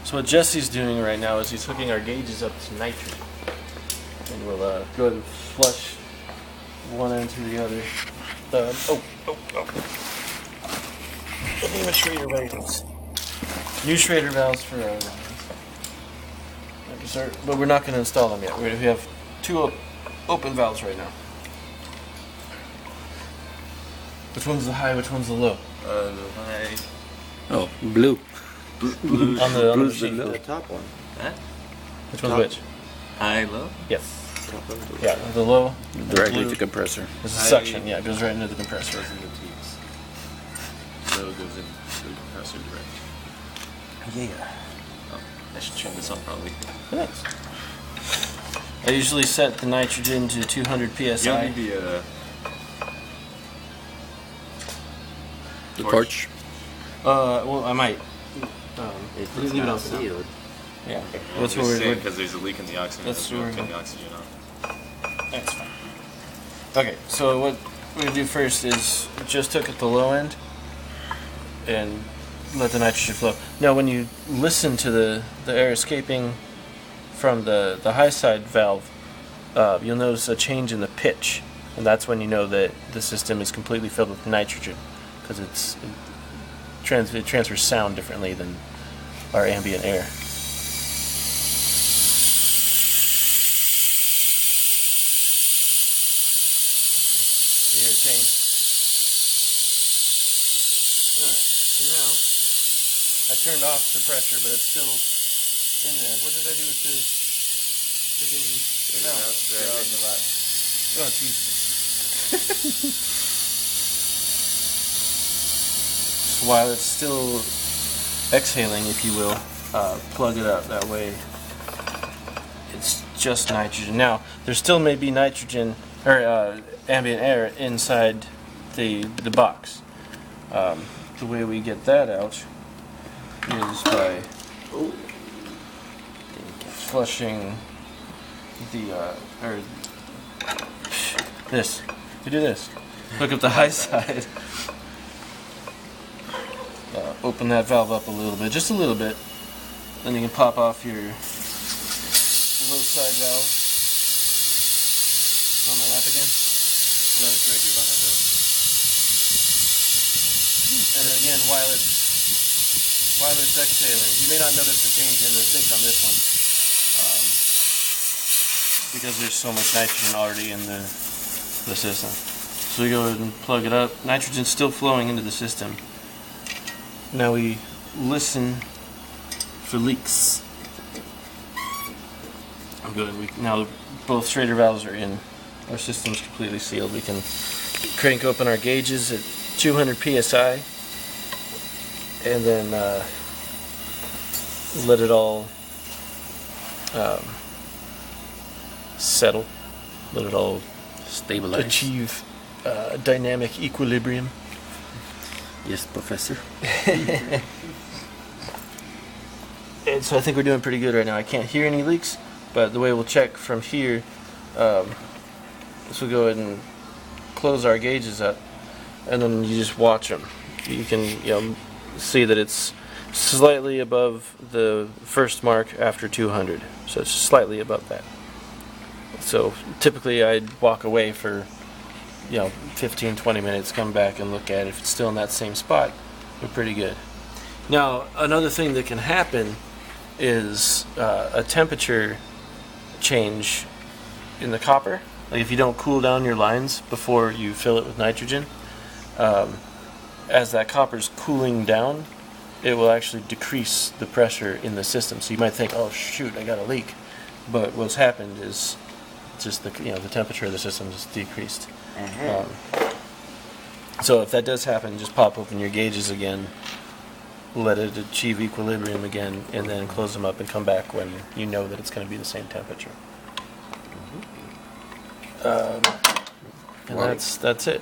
So what Jesse's doing right now is he's hooking our gauges up to nitrogen. And we'll go ahead and flush one end to the other. New Schrader valves. New Schrader valves for our lines. But we're not going to install them yet. We have two open valves right now. Which one's the high, which one's the low? The high. Oh, blue. Blue. On the Blue's machine. the low. The top one. Huh? Which one's which? High, low? Yes. Yeah, the low. Directly to compressor. This is suction, yeah, it goes right into the compressor. Goes in the tubes. So it goes into the compressor direct. Yeah. Oh, I should turn this on probably. Thanks. I usually set the nitrogen to 200 psi. You don't need The torch. Well, I might. It's leave it not on for now. sealed. Yeah. Well, That's what we're because there's a leak in the oxygen. That's we'll what turn we're- the oxygen on. That's fine. Okay, so what we're going to do first is just hook at the low end and let the nitrogen flow. Now when you listen to the air escaping from the high side valve, you'll notice a change in the pitch, and that's when you know that the system is completely filled with nitrogen, because it transfers sound differently than our ambient air. You hear a change? Alright, so now I turned off the pressure, but it's still in there. What did I do with the freaking valve? Oh, jeez. So while it's still exhaling, if you will, plug it up. That way it's just nitrogen. Now, there still may be nitrogen or ambient air inside the box. The way we get that out is by flushing the this. You do this. Hook up the high side. Open that valve up a little bit, just a little bit. Then you can pop off your low side valve. On my lap again. No, it's right here behind us. And again, while it's exhaling, you may not notice the change in the thick on this one, because there's so much nitrogen already in the system. So we go ahead and plug it up. Nitrogen's still flowing into the system. Now we listen for leaks. Good. Now both Schrader valves are in. Our system's completely sealed. We can crank open our gauges at 200 psi and then let it all settle. Let it all Stabilize. achieve dynamic equilibrium. Yes, Professor. And so I think we're doing pretty good right now. I can't hear any leaks, but the way we'll check from here, so we'll go ahead and close our gauges up, and then you just watch them. You can see that it's slightly above the first mark after 200, so it's slightly above that. So typically I'd walk away for 15-20 minutes, come back and look at it. If it's still in that same spot, we're pretty good. Now another thing that can happen is a temperature change in the copper. Like if you don't cool down your lines before you fill it with nitrogen, as that copper's cooling down, it will actually decrease the pressure in the system. So you might think, oh shoot, I got a leak. But what's happened is just the temperature of the system is decreased. So if that does happen, just pop open your gauges again, let it achieve equilibrium again, and then close them up and come back when you know that it's going to be the same temperature. And that's it.